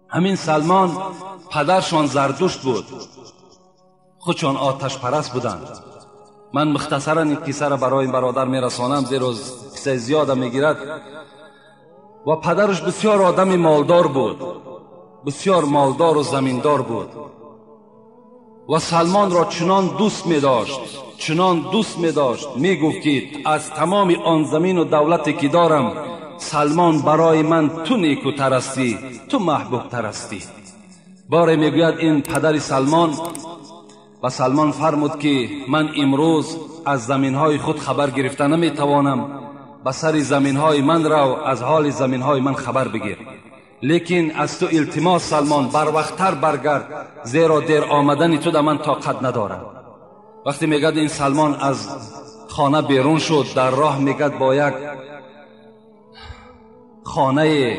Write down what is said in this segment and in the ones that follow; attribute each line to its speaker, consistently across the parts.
Speaker 1: همین سلمان پدرشان زردشت بود، خودشان آتش پرست بودند. من مختصرا این قصه را برای برادر میرسانم، زیرا قصه زیاد میگیرد. و پدرش بسیار آدم مالدار بود، بسیار مالدار و زمیندار بود و سلمان را چنان دوست می داشت، چنان دوست می داشت، می گفت که از تمام آن زمین و دولتی که دارم، سلمان برای من تو نیکوتر هستی، تو محبوب تر هستی. باره می گوید این پدر سلمان. و سلمان فرمود که من امروز از زمینهای خود خبر گرفته نمی توانم، به سر زمینهای من رو، از حال زمینهای من خبر بگیر. لیکن از تو التماس سلمان بر وقتتر برگرد، زیرا دیر آمدن تو در من طاقت ندارم. وقتی میگد این سلمان از خانه بیرون شد، در راه میگد با یک خانه،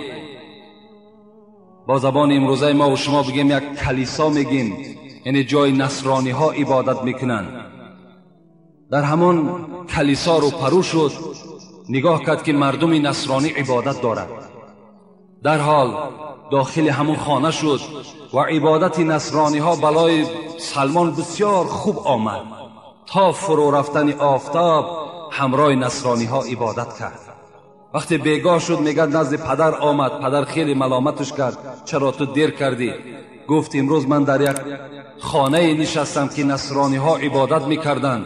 Speaker 1: با زبان امروزه ما و شما بگیم یک کلیسا میگیم، یعنی جای نصرانی ها عبادت میکنن، در همون کلیسا رو پرو شد، نگاه کرد که مردم نصرانی عبادت دارد. در حال داخل همون خانه شد و عبادت نصرانی ها بلای سلمان بسیار خوب آمد. تا فرو رفتن آفتاب همراه نصرانی ها عبادت کرد. وقتی بیگاه شد میگد نزد پدر آمد. پدر خیلی ملامتش کرد، چرا تو دیر کردی؟ گفت امروز من در یک خانه نشستم که نصرانی ها عبادت میکردند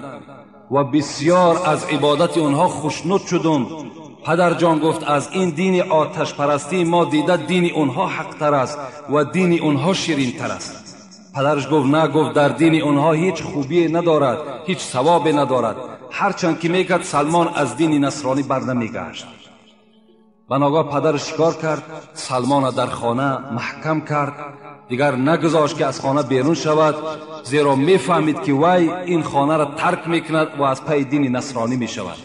Speaker 1: و بسیار از عبادت اونها خوشنود شدم. پدر جان گفت از این دین آتش پرستی ما دیده دین اونها حق تر است و دین اونها شیرین تر است. پدرش گفت نه، گفت در دین اونها هیچ خوبی ندارد، هیچ ثواب ندارد. هرچند که میکرد سلمان از دین نصرانی بر نمیگشت. بناگاه پدرش کار کرد، سلمان در خانه محکم کرد، دیگر نگذاشت که از خانه بیرون شود، زیرا میفهمید که وی این خانه را ترک میکند و از پی دین نصرانی میشود.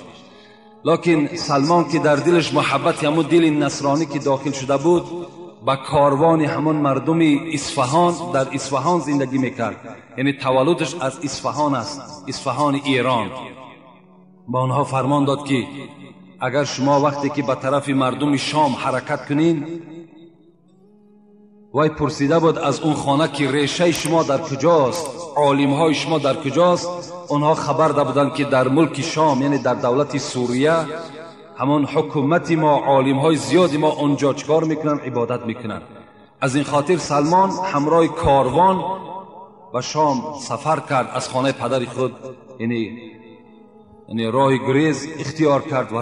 Speaker 1: لکن سلمان که در دلش محبت همون دل نصرانی که داخل شده بود، با کاروان همون مردم اصفهان، در اصفهان زندگی میکرد. یعنی تولدش از اصفهان است، اصفهان ایران. با آنها فرمان داد که اگر شما وقتی که به طرف مردم شام حرکت کنین، وی پرسیده بود از اون خانه که ریشه شما در کجاست، عالم های شما در کجاست. اونها خبر داده بودند که در ملک شام، یعنی در دولت سوریه، همون حکومت ما، عالم های زیادی ما اونجا چکار میکنن؟ عبادت میکنن. از این خاطر سلمان همراه کاروان و شام سفر کرد. از خانه پدر خود یعنی راه گریز اختیار کرد و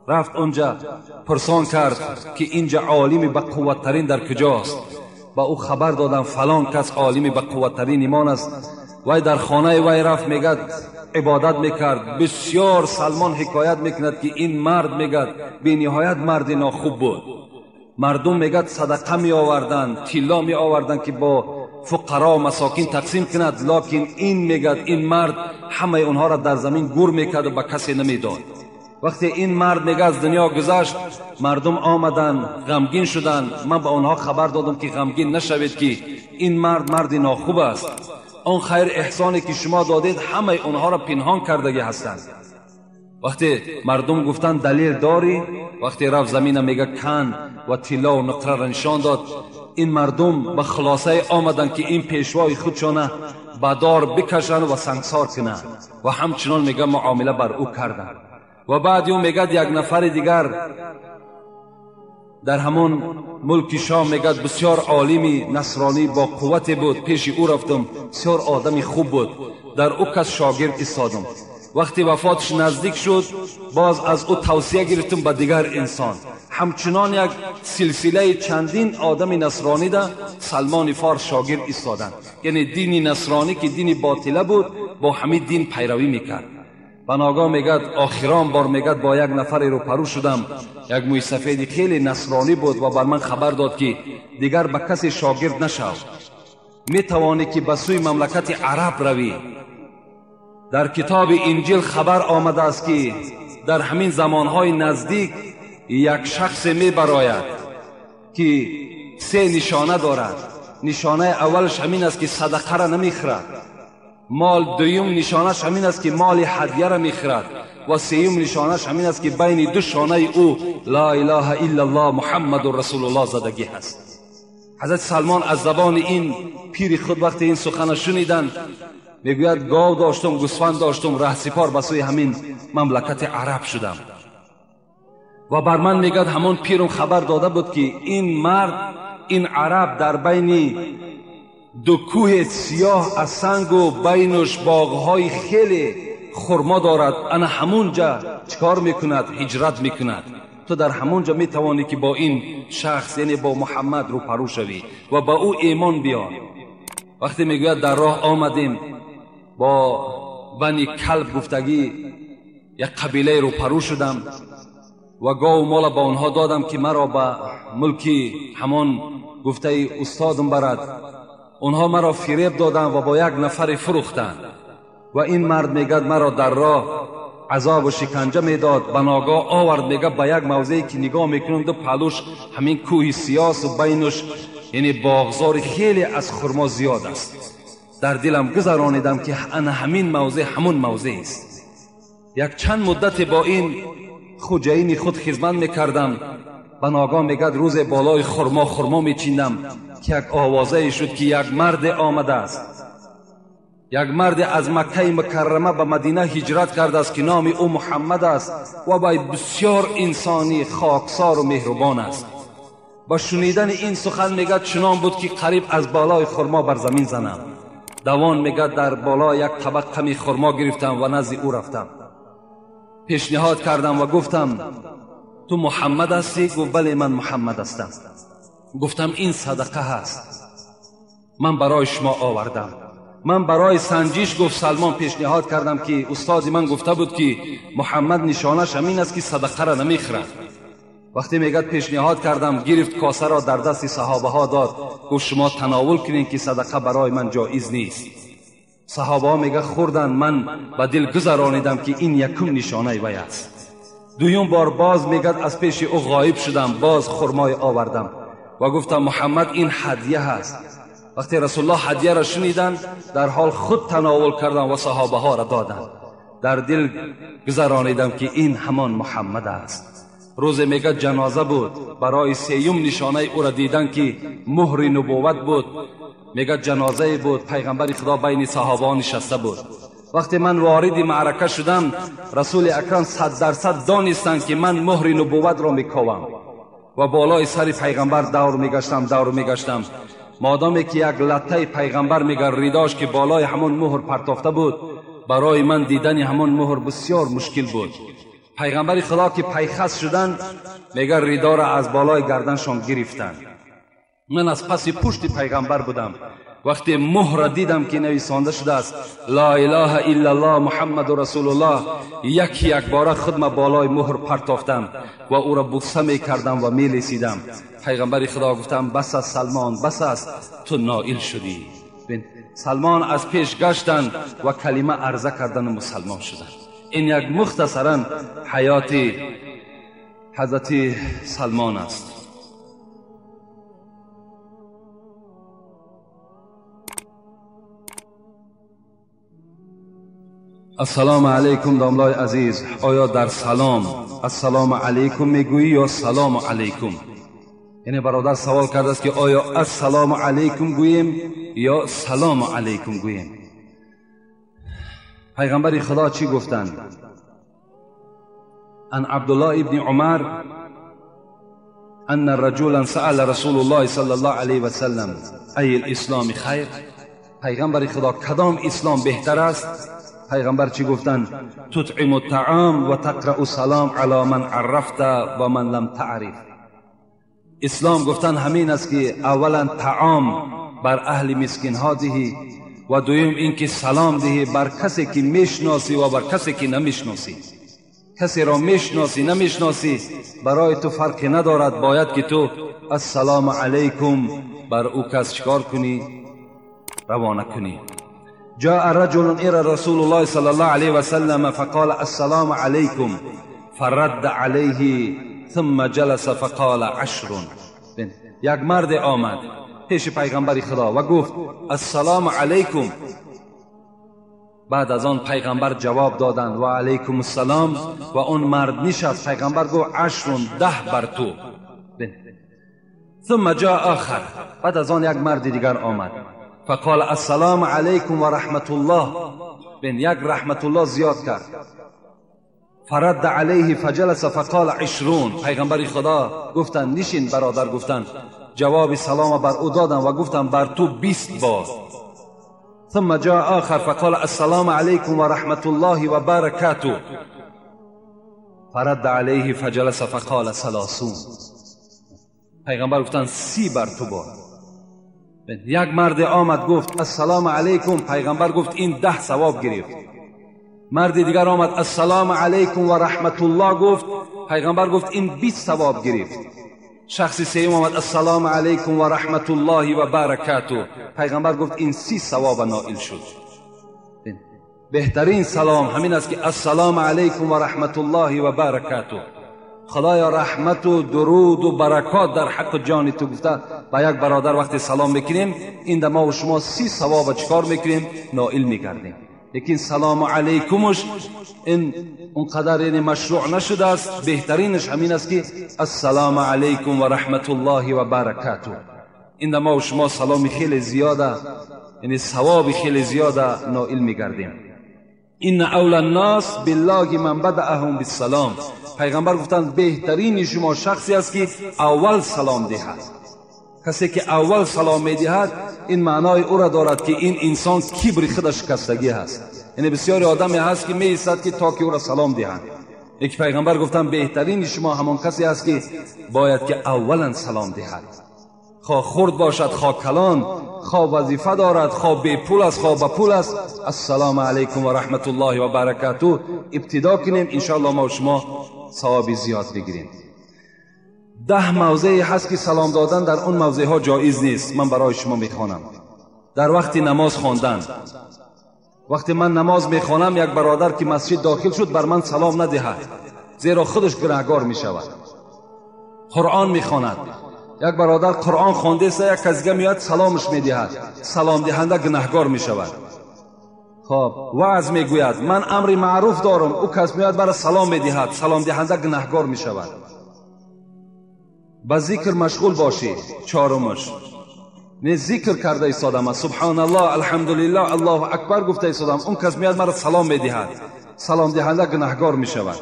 Speaker 1: رفت اونجا، پرسان کرد که اینجا عالم با قوت ترین در کجاست. با او خبر دادن فلان کس عالم با قوت ترین ایمان است. وی در خانه وی رفت، میگد عبادت میکرد. بسیار سلمان حکایت میکند که این مرد میگد بی نهایت مرد ناخوب بود. مردم میگد صدقه می آوردن، طلا می آوردن که با فقرا و مساکین تقسیم کند، لکن این میگد این مرد همه اونها را در زمین گور میکرد و به کسی نمیداد. وقتی این مرد میگه از دنیا گذشت، مردم آمدن غمگین شدن. من به اونها خبر دادم که غمگین نشوید که این مرد ناخوب است. اون خیر احسانی که شما دادید همه اونها را پنهان کردگی هستند. وقتی مردم گفتن دلیل داری، وقتی رفت زمین میگه کن و طلا و نقره را نشان داد. این مردم به خلاصه آمدن که این پیشوای خودشانه به دار بکشن و سنگسار کنن و همچنان میگه معامله بر او کردن. و بعد اون میگه یک نفر دیگر در همون ملک شام میگه بسیار عالمی نصرانی با قوت بود. پیش او رفتم، بسیار آدمی خوب بود. در او کس شاگرد ایستادم. وقتی وفاتش نزدیک شد، باز از او توصیه گرفتم به دیگر انسان. همچنان یک سلسله چندین آدم نصرانی ده سلمان فارس شاگرد ایستادند. یعنی دین نصرانی که دین باطله بود، با همین دین پیروی میکرد. و ناگاه میگد آخران بار میگد با یک نفر رو پرو شدم، یک موی سفیدی خیلی نصرانی بود و بر من خبر داد که دیگر به کسی شاگرد نشو، میتوانی که به سوی مملکت عرب روی. در کتاب انجیل خبر آمده است که در همین زمانهای نزدیک یک شخص می براید که 3 نشانه دارد. نشانه اولش همین است که صدقه را نمیخورد. مال دوم نشانش همین است که مال هدیه را میخورد. و سیوم نشانش همین است که بین دو شانه او لا اله الا الله محمد رسول الله زدگی هست. حضرت سلمان از زبان این پیر خود وقتی این سخن شنیدند میگوید گاو داشتم، گوسفند داشتم، رهسپار به سوی همین مملکت عرب شدم و بر من میگد همون پیرم خبر داده بود که این مرد، این عرب در بین دو کوه سیاه از سنگ و بینش باغهای خیلی خرما دارد، انا همونجا چکار میکند؟ هجرت میکند. تو در همونجا میتوانی که با این شخص یعنی با محمد رو پرو شوی و با او ایمان بیار. وقتی میگوید در راه آمدیم با بنی کلب گفتگی یک قبیله رو پرو شدم و گاو مال با اونها دادم که مرا به ملکی همان گفته استادم برد. اونها مرا فریب دادن و با یک نفر فروختند و این مرد میگد مرا در راه عذاب و شکنجه میداد. بناگاه آورد میگه به یک موضعی که نگاه میکنم دو پهلوش همین کوه سیاس و بینش یعنی باغزار خیلی از خرما زیاد است. در دلم گذرانیدم که انا همین موضع همون موضع است. یک چند مدت با این خوجین خود خدمت میکردم. بناگاه میگد روز بالای خرما میچیندم که یک آوازه شد که یک مرد آمده است، یک مرد از مکه مکرمه به مدینه هجرت کرده است که نام او محمد است و بسیار انسانی خاکسار و مهربان است. با شنیدن این سخن میگد چنان بود که قریب از بالای خرما بر زمین زنم. دوان میگد در بالا یک طبق کمی خرما گرفتم و نزد او رفتم. پیشنهاد کردم و گفتم تو محمد هستی؟ گفت بله من محمد هستم. گفتم این صدقه هست، من برای شما آوردم. من برای سنجش، گفت سلمان، پیشنهاد کردم که استاد من گفته بود که محمد نشانش همین است که صدقه را نمیخورد. وقتی میگد پیشنهاد کردم گرفت کاسه را در دست صحابه ها داد، گفت شما تناول کنین که صدقه برای من جایز نیست. صحابه ها میگه خوردن، من به دل گذرانیدم که این یکم نشانه وی است. دویم بار باز میگد از پیش او غایب شدم، باز خرمای آوردم و گفتم محمد این هدیه هست. وقتی رسول الله هدیه را شنیدن در حال خود تناول کردن و صحابه ها را دادن. در دل گذرانیدم که این همان محمد است. روز میگه جنازه بود، برای سیوم نشانه او را دیدن که مهر نبوت بود. میگه جنازه بود، پیغمبر خدا بین صحابه نشسته بود. وقتی من وارد معرکه شدم رسول اکرم 100% دانستند که من مهر نبوت را میکوام و بالای سر پیغمبر دور میگشتم. مادامی که یک لطه پیغمبر میگه ریداش که بالای همون مهر پرتافته بود، برای من دیدن همون مهر بسیار مشکل بود. پیغمبر خدا که پیخست شدن میگه ریدا را از بالای گردنشان گرفتن. من از پس پشت پیغمبر بودم. وقتی مهر دیدم که نویسنده شده است لا اله الا الله محمد رسول الله، یک بار خودم بالای مهر پرتافتم و او را بوسه میکردم و میلیسیدم. پیغمبر خدا گفتم بس است سلمان، بس است، تو نائل شدی. سلمان از پیش گشتن و کلمه عرضه کردن و مسلمان شدن. این یک مختصرا حیات حضرت سلمان است. السلام علیکم داملای عزیز، آیا در سلام السلام علیکم میگویی یا سلام علیکم؟ یعنی برادر سوال کرده است که آیا السلام علیکم گوییم یا سلام علیکم گوییم؟ پیغمبر خدا چی گفتند؟ ان عبدالله ابن عمر ان رجلا سأل رسول الله صلی الله علیه و سلم ای الاسلام خیر؟ پیغمبر خدا کدام اسلام بهتر است؟ پیغمبر چی گفتند؟ تطعم الطعام و تقرأ السلام علی من عرفت و من لم تعرف. اسلام گفتن همین است که اولا طعام بر اهل مسکین ها دهی و دویم اینکه سلام دهی بر کسی که میشناسی و بر کسی که نمیشناسی. کسی را میشناسی نمیشناسی برای تو فرقی ندارد، باید که تو السلام علیکم بر او کس چکار کنی؟ روانه کنی. جاء رجل الى رسول الله صلی الله علیه و سلم فقال السلام علیکم فرد علیه ثم جلس فقال 10. یک مرد آمد پیش پیغمبر خدا و گفت السلام علیکم. بعد از آن پیغمبر جواب دادند و علیکم السلام و اون مرد نشست. پیغمبر گفت 10 بر تو. ثم جاء آخر، بعد از آن یک مرد دیگر آمد فقال السلام علیکم و رحمت الله، یک رحمت الله زیاد کرد. فرد علیه فجلس فقال 20. پیغمبر خدا گفتن نشین برادر، گفتن جواب سلام بر او دادن و گفتن بر تو 20 بار. ثم جاء آخر فقال السلام علیکم و رحمت الله و برکاته، فرد علیه فجلس فقال 30. پیغمبر گفتن 30 بر تو بار. یک مرد آمد گفت السلام علیکم، پیغمبر گفت این 10 ثواب گرفت. مرد دیگر آمد السلام علیکم و رحمت الله گفت، پیغمبر گفت این 20 ثواب گرفت. شخص سوم آمد السلام علیکم و رحمت الله و برکاته، پیغمبر گفت این 30 ثواب نائل شد. بهترین سلام همین است که السلام علیکم و رحمت الله و برکاته. خدایا رحمت و درود و برکات در حق جان تو گفته. با یک برادر وقتی سلام میکنیم این ما و شما 30 ثواب چکار میکنیم؟ نائل میگردیم. لیکن سلام علیکمش این اونقدر یعنی مشروع نشده است. بهترینش همین است که السلام علیکم و رحمت الله و برکاته. این ما و شما سلام خیلی زیاده، یعنی ثواب خیلی زیاده نائل میگردیم. این اول الناس بالله من بدأهم بالسلام. پیغمبر گفتند بهترین شما شخصی است که اول سلام دهد. کسی که اول سلام میدهد این معنای او را دارد که این انسان کبر خودش شکستگی هست. یعنی بسیاری آدمی هست که میایستد که تا که او را سلام دهند. یک پیغمبر گفتند بهترین شما همان کسی است که باید که اولا سلام دهد. خواه خرد باشد، خواه کلان، خواه وظیفه دارد، خواه بی پول است، خواه با پول است، السلام علیکم و رحمت الله و برکاته ابتدا کنیم. انشاءالله ما و شما ثواب زیاد بگیریم. 10 موضعی هست که سلام دادن در اون موضع ها جایز نیست. من برای شما میخوانم. در وقت نماز خواندن، وقتی من نماز میخوانم یک برادر که مسجد داخل شد بر من سلام ندهد، زیرا خودش گناهکار میشود. قرآن میخواند، یک برادر قرآن خوانده است، یک کسی میاد سلامش میدهد، سلام دهنده گناهکار میشود. خب وعظ میگوید من امر معروف دارم، او کس میاد برای سلام میدهد، سلام دهنده گناهکار میشود. با ذکر مشغول باشی. 4 نه ذکر کرده ایستادم، سبحان الله الحمدلله الله اکبر گفته ایستادم، اون کس میاد مرا سلام میدهد، سلام دهنده گناهکار میشود.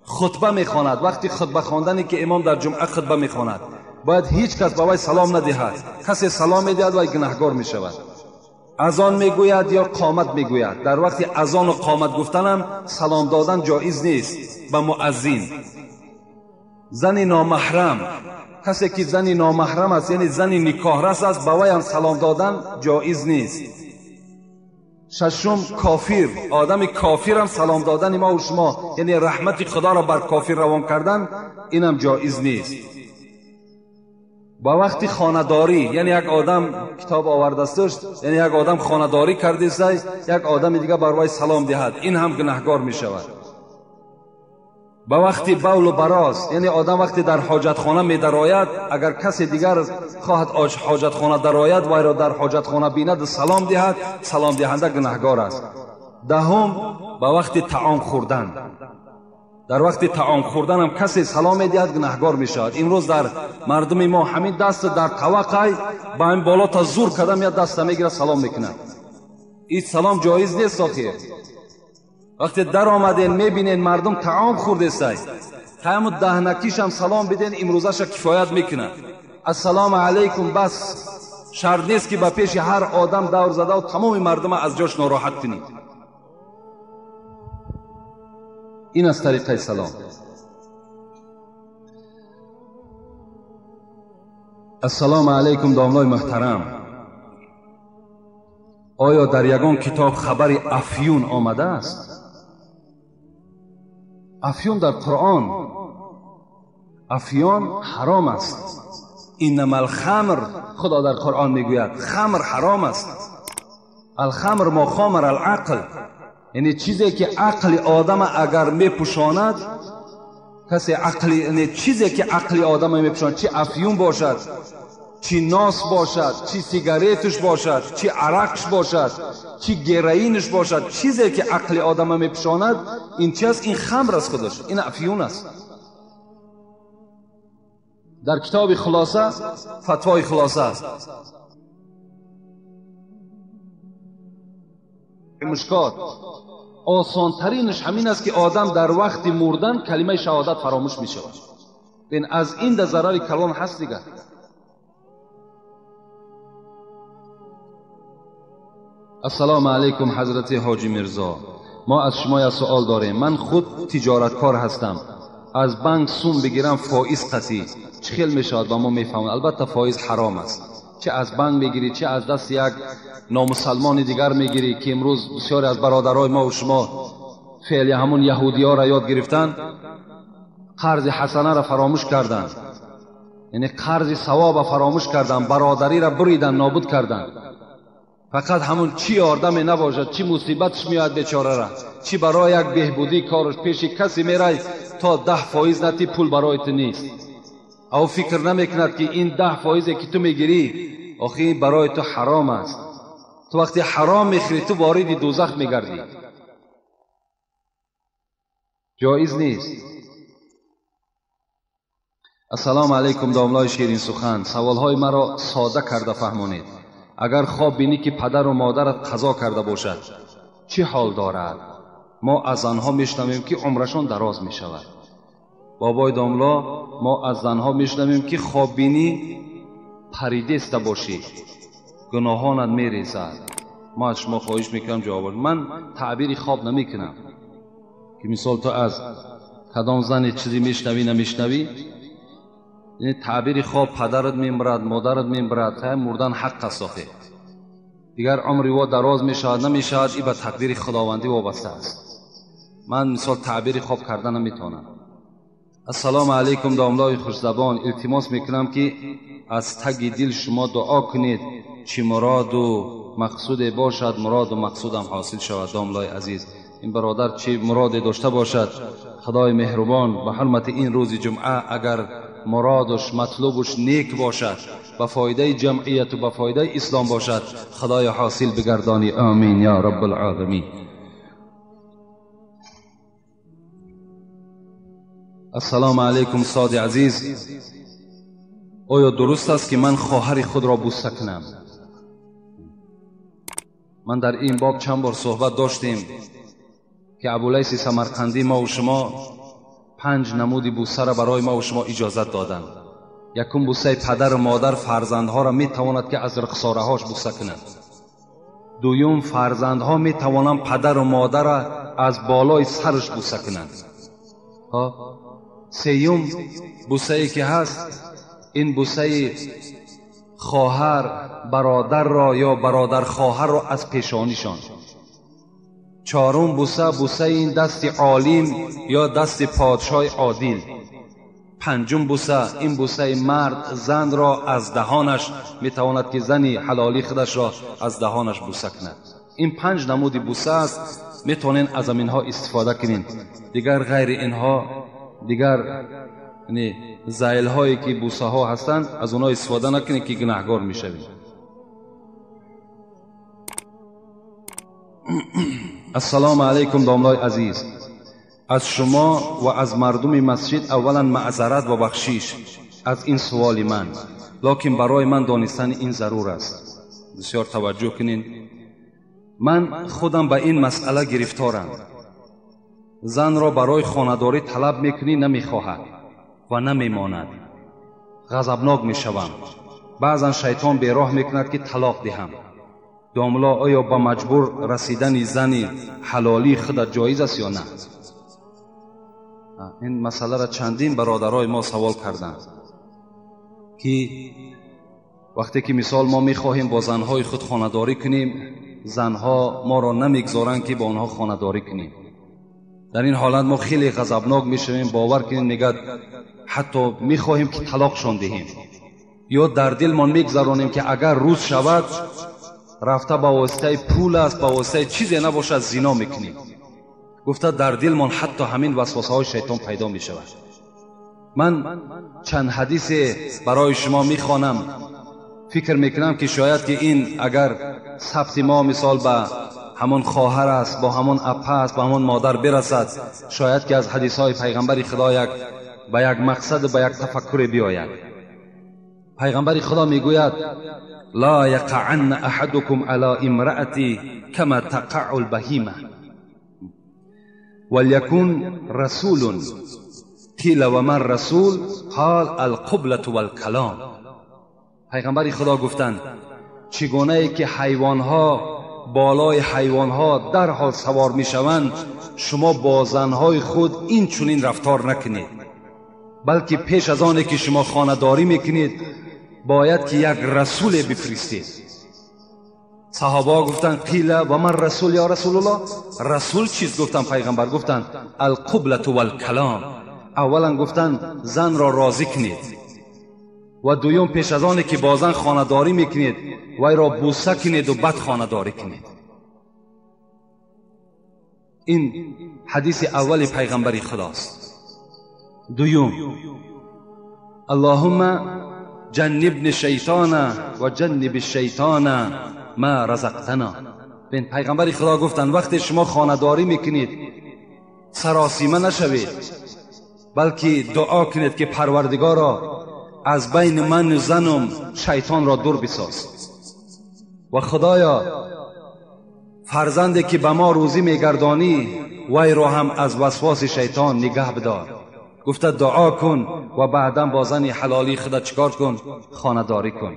Speaker 1: خطبه میخواند، وقتی خطبه خواندنی که امام در جمعه خطبه میخواند باید هیچ کس با وی سلام ندهد. کسی سلام میدهد وی گناهکار میشود. اذان میگوید یا قامت میگوید، در وقت اذان و قامت گفتنم سلام دادن جایز نیست به مؤذن. زن نامحرم، کسی که زن نامحرم است یعنی زن نکاحرس است، به وی هم سلام دادن جایز نیست. 6 کافر، آدم کافر هم سلام دادن ما و شما یعنی رحمت خدا را بر کافر روان کردن اینم جایز نیست. با وقتی خانه‌داری، یعنی یک آدم کتاب آورده است یعنی یک آدم خانه‌داری کرده است، یک آدم دیگه بر وی سلام دهد، این هم گناهکار می شود. با وقتی بول و براز، یعنی آدم وقتی در حاجت خانه می درآید، اگر کسی دیگر خواهد حاجت خانه درآید وی را در حاجت خانه بیند سلام دهد، سلام دهنده گناهکار است. 10 با وقتی طعام خوردن، در وقت طعام خوردن هم کسی سلام میدهد گناهکار میشود. امروز در مردم ما همین دست در قوقای با این بالا تا زور کدم یا دست میگیره سلام میکنه. این سلام جایز نیست. آخه وقتی در آمدین میبینین مردم طعام خورده است، قیام 10 نکیش هم سلام بدین، امروزش کفایت میکنه. السلام علیکم بس شرط نیست که با پیش هر آدم دور زده و تمام مردم از جاش ناراحت کنید. این از طریقه سلام. السلام علیکم دامنای محترم، آیا در یگان کتاب خبر افیون آمده است؟ افیون در قرآن، افیون حرام است. انما الخمر، خدا در قرآن میگوید خمر حرام است. الخمر ما خامر العقل، یعنی چیزی که عقل آدم اگر میپوشاند، کسی عقلی، یعنی چیزی که عقل آدم میپوشاند، چه افیون باشد چی ناس باشد، چی سیگاریتش باشد، چی عرقش باشد، چی گرئینش باشد، چیزی که عقل آدم میپشاند، این چی است؟ این خمر است خودش، این افیون است. در کتاب خلاصه، فتوای خلاصه است، مشکات، آسان ترینش همین است که آدم در وقت مردن کلمه شهادت فراموش می شود. بین از این در ضرر کلان هست دیگر. السلام علیکم حضرت حاجی مرزا، ما از شما یک سوال داریم. من خود تجارتکار هستم، از بانک سوم بگیرم فائز قطعی چه خیل می شود؟ با ما میفهمیم البته فائز حرام است، چه از بانک میگیری چه از دست یک نامسلمان دیگر میگیری که امروز بسیاری از برادرای ما و شما فعلی همون یهودی ها را یاد گرفتن، قرض حسنه را فراموش کردن، یعنی قرض ثواب را فراموش کردن، برادری را بریدن، نابود کردن. فقط همون چی یاردم نباشد، چی مصیبتش میاد بیچاره را، چی برای یک بهبودی کارش پیش کسی میره تا 10% نتی پول برایت نیست. او فکر نمیکند که این 10% که تو میگیری آخه برای تو حرام است. تو وقتی حرام میخوری تو وارد دوزخ میگردی، جایز نیست. السلام علیکم داملای شیرین سخن، سوالهای مرا ساده کرده فهمانید. اگر خواب بینی که پدر و مادرت قضا کرده باشد چه حال دارد؟ ما از زنها میشنویم که عمرشان دراز میشود. بابای داملا، ما از زنها میشنویم که خواب بینی پریدسته باشی گناهانت میریزد. ما از شما خواهش میکنم جواب. من تعبیر خواب نمیکنم که مثال تو از کدام زن چیزی میشنوی نمیشنوی. یعنی تعبیر خواب پدرت میمرد، مادرت میمرد، مردن حق است. دیگر عمری و دراز میشود نمیشود، این به تقدیر خداوندی وابسته است. من مثال تعبیر خواب کردن نمیتونم. السلام علیکم داملای خوشزبان، التماس میکنم که از تگ دل شما دعا کنید چی مراد و مقصود باشد، مراد و مقصودم حاصل شود. داملای عزیز، این برادر چی مراد داشته باشد، خدای مهربان به حرمت این روز جمعه اگر مرادش مطلوبش نیک باشد، به فایده جمعیت و به فایده اسلام باشد، خدای حاصل بگردانی. آمین یا رب العالمین. السلام علیکم استاد عزیز، آیا درست است که من خواهر خود را بوسه کنم؟ من در این باب چند بار صحبت داشتیم که ابولیث سمرقندی ما و شما 5 نمودی بوسه را برای ما و شما اجازت دادند. یکم بوسه پدر و مادر فرزندها را میتواند که از رخساره هاش بوسه کنند. دوم فرزندها میتوانند پدر و مادر را از بالای سرش بوسه کنند. سیوم بوسه ای که هست، این بوسه خواهر برادر را یا برادر خواهر را از پیشانیشان. چهارم بوسه این دست عالم یا دست پادشاه عادل. پنجم بوسه، این بوسه مرد زن را از دهانش، میتواند که زنی حلالی خودش را از دهانش بوسه کند. این 5 نمود بوسه است، میتونین از اینها استفاده کنین. دیگر غیر اینها، دیگر یعنی زایل هایی که بوسه ها هستند از اونها استفاده نکنین که گناهگار میشوید. السلام علیکم داملای عزیز، از شما و از مردم مسجد اولا معذرت و بخشش از این سوال من، لکن برای من دانستن این ضرور است. بسیار توجه کنین. من خودم به این مسئله گرفتارم. زن را برای خانه‌داری طلب میکنی، نمیخواهد و نمیماند. غضبناک میشوم. بعضا شیطان بیراه میکند که طلاق دهم. داملا، آیا با مجبور رسیدن زن حلالی خودت جایز است یا نه؟ این مسئله را چندین برادرای ما سوال کردند که وقتی که مثال ما میخواهیم با زنهای خود خانه‌داری کنیم، زنها ما را نمیگذارند که با آنها خانه‌داری کنیم. در این حالت ما خیلی غضبناک میشویم. باور کنید میگه حتی میخواهیم که طلاقشان دهیم، یا در دل ما میگذرانیم که اگر روز شود رفته با واسطه پول است، با واسطه چیزی نباشد زنا میکنیم. گفته در دل من حتی همین وسوسه های شیطان پیدا میشود. من چند حدیث برای شما میخوانم فکر میکنم که شاید که این اگر ثبت ما مثال به همون خواهر است، با همون اپه است، با همون مادر برسد، شاید که از حدیث های پیغمبر خدا به یک مقصد، به یک تفکر بیاید. پیغمبر خدا میگوید لا یقعن احدکم علی امرأتی کما تقع البهیمه وليكن رسول قیل و من رسول قال القبلة والکلام. پیغمبر خدا گفتند چگونه ای که حیوانها بالای حیوانها در حال سوار می شوند، شما با زنهای خود این چنین رفتار نکنید، بلکه پیش از آنه که شما خانه‌داری میکنید باید که یک رسول بفرستید. صحابه گفتند قیل و من رسول یا رسول الله، رسول چیز؟ گفتن پیغمبر گفتند القبلة والکلام. اولا گفتند زن را راضی کنید و دویم پیش از آنه که با زن خانه‌داری میکنید وی را بوسه کنید و بعد خانه‌داری کنید. این حدیث اول پیغمبر خداست. دویم اللهم جنبنی شیطان و جنب الشیطان ما رزقتنا. بین پیغمبر خدا گفتند وقتی شما خانه‌داری میکنید سراسیمه نشوید، بلکه دعا کنید که پروردگارا از بین من و زنم شیطان را دور بساز و خدایا فرزندی که به ما روزی میگردانی وی را هم از وسواس شیطان نگه بدار. گفته دعا کن و بعدا با زن حلالی خدا چکار کن؟ خانه‌داری کن.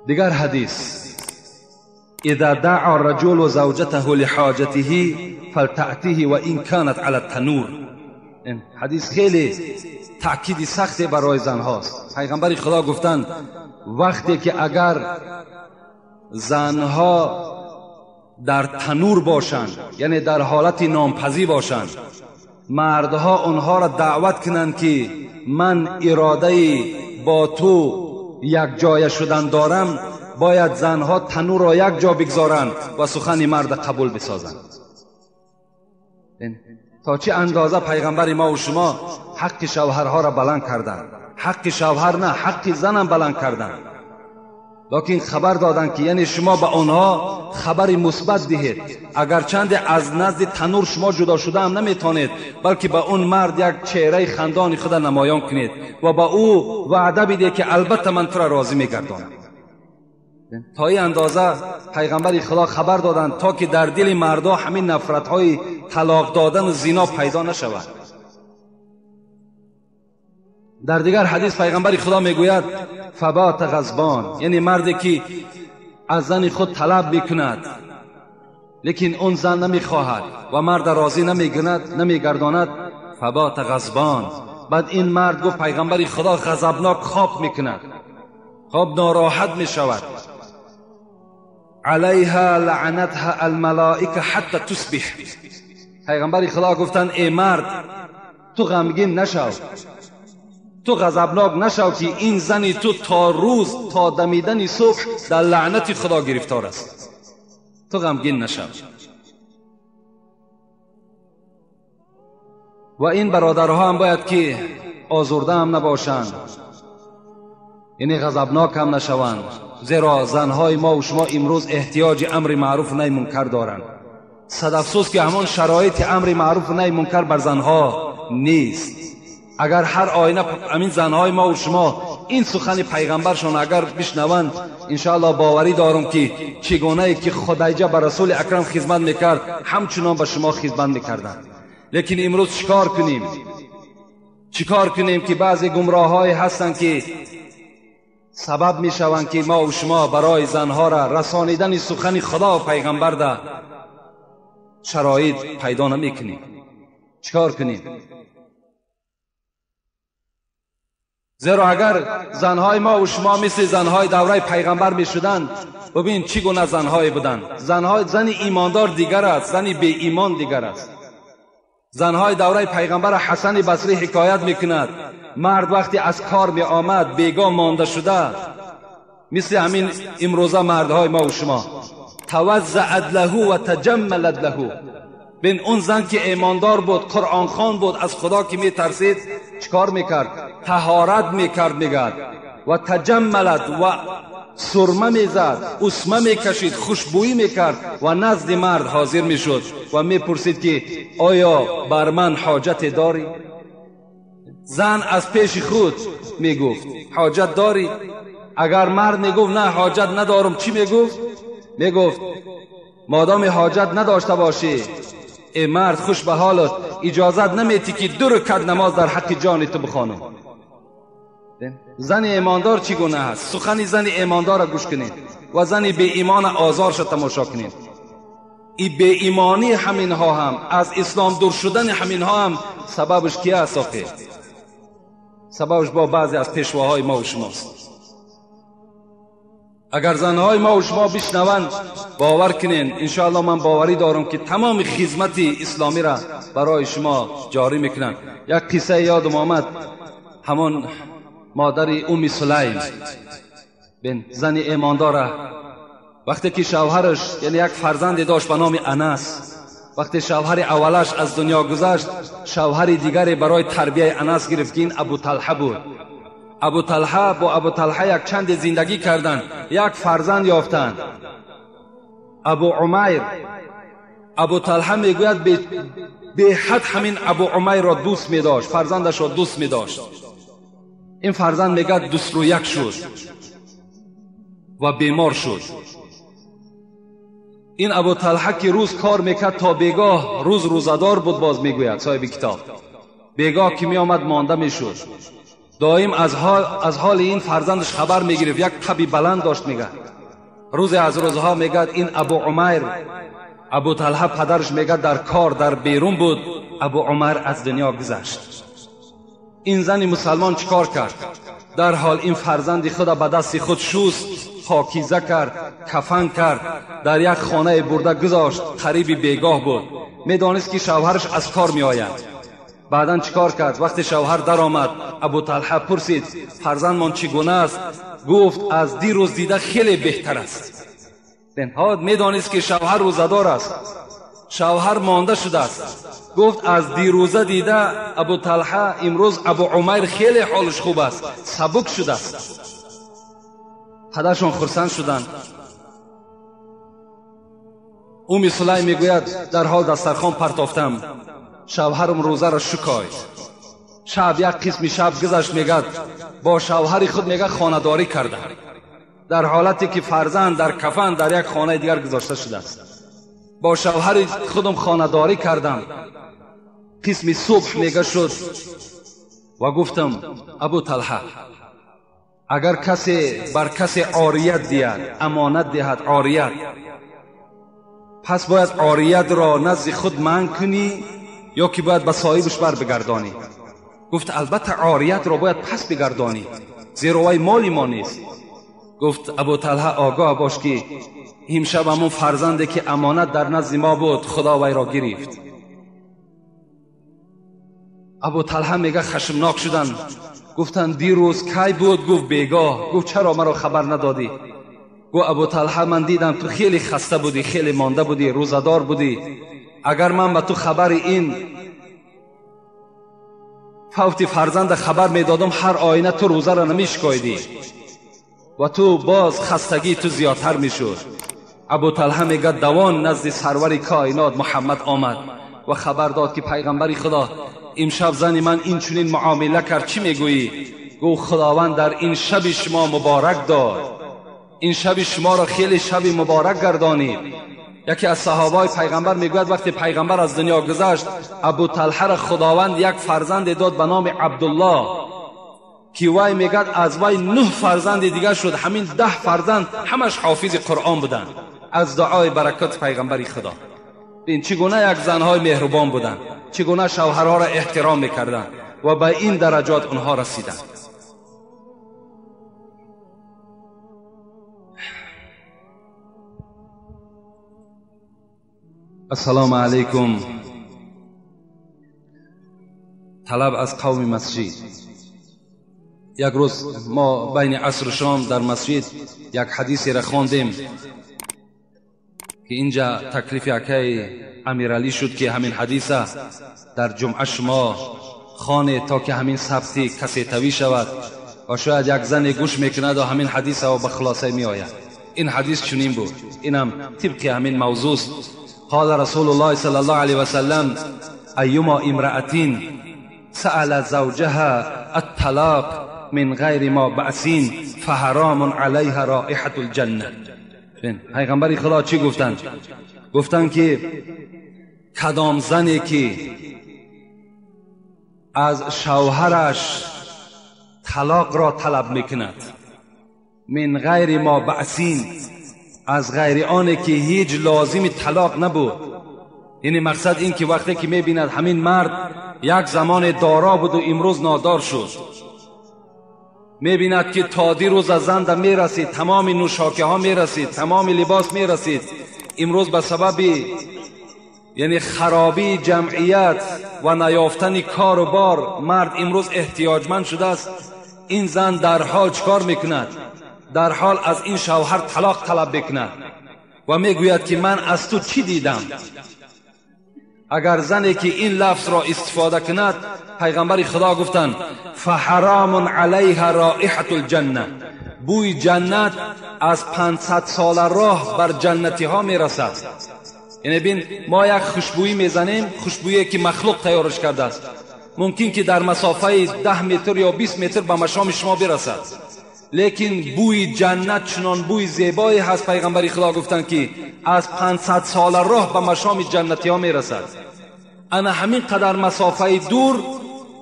Speaker 1: دیگر حدیث اذا دعا الرجل زوجته لحاجته فلتأتيه وان كانت على التنور. این حدیث خیلی تأکید سخت برای زن هاست. پیغمبر خدا گفتند وقتی که اگر زنها در تنور باشند، یعنی در حالت نامپذیر باشند، مردها اونها را دعوت کنند که من اراده با تو یک جای شدن دارم، باید زنها تنور را یک جا بگذارند و سخن مرد قبول بسازند. تا چه اندازه پیغمبر ما و شما حق شوهرها را بلند کردند. حق شوهر نه، حق زنم بلند کردند، لیکن خبر دادند که یعنی شما به آنها خبر مثبت دهید. اگرچند از نزد تنور شما جدا شده هم نمیتونید، بلکه به اون مرد یک چهره خندان خود نمایان کنید و با او وعده بدید که البته من تو را راضی میگردانم. تا این اندازه پیغمبر خدا خبر دادند تا که در دل مردا همین نفرت های طلاق دادن و زنا پیدا نشود. در دیگر حدیث پیغمبر خدا میگوید فبات غضبان، یعنی مردی که از زن خود طلب میکند لیکن اون زن نمیخواهد و مرد راضی نمیگرداند، فبات غضبان. بعد این مرد گفت پیغمبر خدا غضبناک خواب میکند، خواب ناراحت میشود. علیها لعنتها الملائکه حتی تصبح. پیغمبر خدا گفتند ای مرد تو غمگین نشو، تو غضبناک نشو که این زنی تو تا روز تا دمیدن صبح در لعنت خدا گرفتار است. تو غمگین نشو. و این برادرها هم باید که آزرده هم نباشند، یعنی غضبناک هم نشوند، زیرا زنهای ما و شما امروز احتیاج امر معروف و نهی منکر دارند. صد افسوس که همان شرایط امر معروف و نهی منکر بر زنها نیست. اگر هر آینه همین زنهای ما و شما این سخن پیغمبرشون اگر بشنوند، انشاءالله باوری دارم که چگونه ای که خدیجه بر رسول اکرم خدمت میکرد همچنان به شما خدمت میکردند. لیکن امروز چیکار کنیم که بعضی گمراهایی هستند که سبب میشوند که ما و شما برای زنها را رسانیدن سخن خدا و پیغمبر در شرایط پیدا نمیکنیم. چیکار کنیم؟ زیرا اگر زنهای ما و شما مثل زنهای دوره پیغمبر میشدند، ببین چی گونه زنهای بودند. زن ایماندار دیگر است، زن بی ایمان دیگر است. زنهای دوره پیغمبر حسن بصری حکایت میکند مرد وقتی از کار می آمد بیگاه مانده شده، مثل همین امروزه مردهای ما و شما، توزعت له و تجملت له. بین اون زن که ایماندار بود، قرآن خوان بود، از خدا که می ترسید، چکار میکرد؟ طهارت میکرد. میگد و تجملت و سرمه میزد، اسمه میکشید، خوشبویی میکرد و نزد مرد حاضر میشد و میپرسید که آیا بر من حاجت داری؟ زن از پیش خود میگفت حاجت داری؟ اگر مرد میگفت نه حاجت ندارم، چی میگفت؟ میگفت مادام حاجت نداشته باشی ای مرد خوش به حالت، اجازت نمیتی که 2 رکعت نماز در حق جان تو بخوانم. زن ایماندار چگونه است؟ سخن زن ایماندار را گوش کنید و زن بی ایمان آزارش تماشا کنید. این بی ایمانی همینها هم، از اسلام دور شدن همینها هم سببش کی است آخه؟ سببش با بعضی از پیشواهای ما و شماست. اگر زنهای ما و شما بشنوند باور کنین انشاءالله من باوری دارم که تمام خدمت اسلامی را برای شما جاری میکنن. یک قصه یادم آمد، همون مادر ام سلیم بن زن ایمانداره، وقتی که شوهرش یعنی یک فرزند داشت به نام انس، وقتی شوهر اولش از دنیا گذشت شوهر دیگری برای تربیه انس گرفت که این ابو طلحه بود. ابو طلحه با ابو طلحه یک چند زندگی کردند، یک فرزند یافتند، ابو عمیر. ابو طلحه میگوید به حد همین ابو عمیر را دوست می داشت، فرزندش را دوست می داشت. این فرزند میگه دوست رو یک شد و بیمار شد. این ابو طلحه که روز کار میکرد تا بیگاه، روز روزدار بود، باز میگوید صاحب کتاب بیگاه که می آمد مانده میشد، دائم از حال این فرزندش خبر میگرفت. یک تبی بلند داشت میگه. روز از روزها میگه این ابو عمیر، ابو طلحه پدرش میگه در کار در بیرون بود، ابو عمیر از دنیا گذشت. این زن مسلمان چیکار کرد؟ در حال این فرزند خود به دست خود شست، پاکیزه کرد، کفن کرد، در یک خانه برده گذاشت. قریب بیگاه بود، میدانست که شوهرش از کار می آید. بعداً چیکار کرد؟ وقتی شوهر در آمد ابو طلحه پرسید فرزندمان چگونه است؟ گفت از دیروز دیده خیلی بهتر است. بنهاد میدانست که شوهر روزدار است، شوهر مانده شده است. گفت از دیروزه دیده ابو طلحه امروز ابو عمیر خیلی حالش خوب است، سبک شده است. پدرشون خرسند شدند. ام سلیم میگوید در حال دسترخوان پرتافتم، شوهرم روزه را شکاید. شب یک قسم شب گذشت، میگه با شوهر خود میگه خانه‌داری کرده، در حالتی که فرزند در کفن در یک خانه دیگر گذاشته شده است. با شوهر خودم خانه‌داری کردم. قسم صبح میگه شد و گفتم ابو طلحه اگر کسی بر کسی عاریت دهد، امانت دهد عاریت، پس باید عاریت را نزد خود منع کنی یا که باید به صاحبش بر بگردانی؟ گفت البته عاریت را باید پس بگردانی، زیرا وی مالی ما نیست. گفت ابو طلحه آگاه باش که امشب همون فرزندی که امانت در نزد ما بود خدا وی را گرفت. ابو طلحه میگه خشمناک شدن، گفتن دیروز کی بود؟ گفت بیگاه. گفت چرا مرا خبر ندادی؟ گفت ابو طلحه من دیدم تو خیلی خسته بودی، خیلی مانده بودی، روزدار بودی. اگر من به تو خبر این فوت فرزند خبر میدادم هر آینه تو روزه را نمیشکایدی و تو باز خستگی تو زیادتر میشد. ابو طلحه میگه دوان نزد سرور کائنات محمد آمد و خبر داد که پیغمبر خدا امشب زن من این چنین معامله کرد، چی میگویی؟ گفت خداوند در این شب شما مبارک داد، این شب شما را خیلی شب مبارک گردانید. یکی از صحابای پیغمبر میگوید وقتی پیغمبر از دنیا گذشت ابو طلحه را خداوند یک فرزند داد به نام عبدالله که وی میگوید از وی 9 فرزند دیگر شد. همین 10 فرزند همش حافظ قرآن بودند از دعای برکت پیغمبر خدا. این چگونه یک زنهای مهربان بودند، چگونه شوهرها را احترام میکردند و به این درجات اونها رسیدند. السلام علیکم. طلب از قوم مسجد. یک روز ما بین عصر و شام در مسجد یک حدیثی را خواندیم که اینجا تکلیف یکی امیرعلی شد که همین حدیث در جمعه شما خانه تا که همین ثبت کسی توی شود و شاید یک زن گوش میکند و همین حدیث او به خلاصه می آید. این حدیث چنین بود، اینم طبق همین موضوع است. قال رسول الله صلی الله علیه و سلم ایما امرأة سأل زوجها الطلاق من غیر ما بأسین فحرام علیها رائحة الجنه. پیغمبر خدا چی گفتند؟ گفتند که کدام زنی که از شوهرش طلاق را طلب میکند من غیر ما بأسین، از غیر آنه که هیچ لازم طلاق نبود، یعنی مقصد این که وقتی که میبیند همین مرد یک زمان دارا بود و امروز نادار شد، میبیند که تا دیروز از زنده میرسید، تمام نوشاکه ها میرسید، تمام لباس میرسید، امروز به سبب یعنی خرابی جمعیت و نیافتن کار و بار مرد امروز احتیاجمند شده است. این زن در حال چکار میکند؟ در حال از این شوهر طلاق طلب بکند و میگوید که من از تو چی دیدم؟ اگر زنی که این لفظ را استفاده کند، پیغمبر خدا گفتند فحرام علیها رائحة الجنه، بوی جنت از 500 سال راه بر جنتی ها میرسد. یعنی بین ما یک خوشبویی میزنیم، خوشبویی که مخلوق تیارش کرده است، ممکن که در مسافه 10 متر یا 20 متر به مشام شما برسد، لیکن بوی جنت چنان بوی زیبایی هست، پیغمبر خدا گفتند که از 500 سال راه به مشام جنتی ها میرسد. انا همین قدر مسافه دور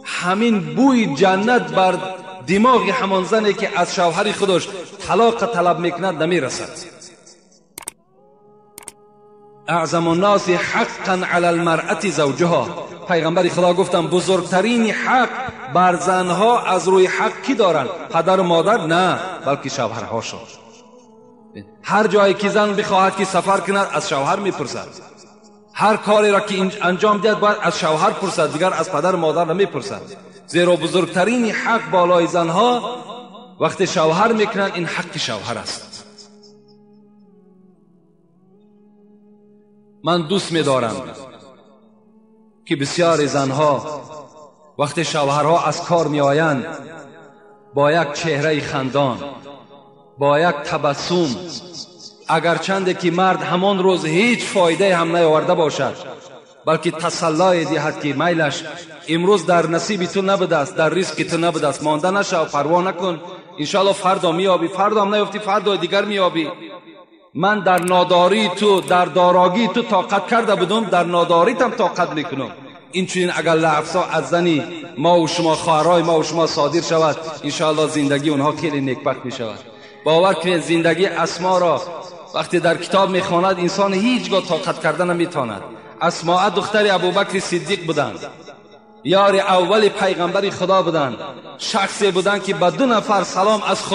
Speaker 1: همین بوی جنت بر دماغ همان زنی که از شوهر خودش طلاق طلب میکند نمیرسد. اعظم الناس حقا علی المرأة زوجها، پیغمبر خدا گفتند بزرگترین حق بر زنها از روی حق کی دارند؟ پدر و مادر؟ نه، بلکه شوهرهاشون. هر جایی که زن بخواهد که سفر کند از شوهر میپرسد، هر کاری را که انجام دهد باید از شوهر پرسد، دیگر از پدر و مادر نمیپرسد. زیرا بزرگترین حق بالای زنها وقتی شوهر میکنند این حق شوهر است. من دوست می‌دارم که بسیار زنها وقتی شوهرها از کار می‌آیند با یک چهره خندان، با یک تبسم، اگرچند که مرد همان روز هیچ فایده هم نیاورده باشد، بلکه تسلی دهد که میلش امروز در نصیب تو نبوده است، در رزق تو نبوده است، مانده نشو، پروا نکن، انشالله فردا میابی، فردا هم نیافتی فردا دیگر میابی. من در ناداری تو، در داراگی تو طاقت کرده بودم، در ناداریت هم طاقت میکنم. این چنین اگر لفظا از زنی ما و شما، خواهرای ما و شما صادر شود، انشاءالله زندگی اونها خیلی نیکبخت میشود. باور کنید زندگی اسما را وقتی در کتاب میخواند انسان هیچگاه طاقت کردن نمیتواند. اسماء دختر ابوبکر صدیق بودند، یار اول پیغمبر خدا بودند، شخصی بودند که به 2 نفر سلام از خدا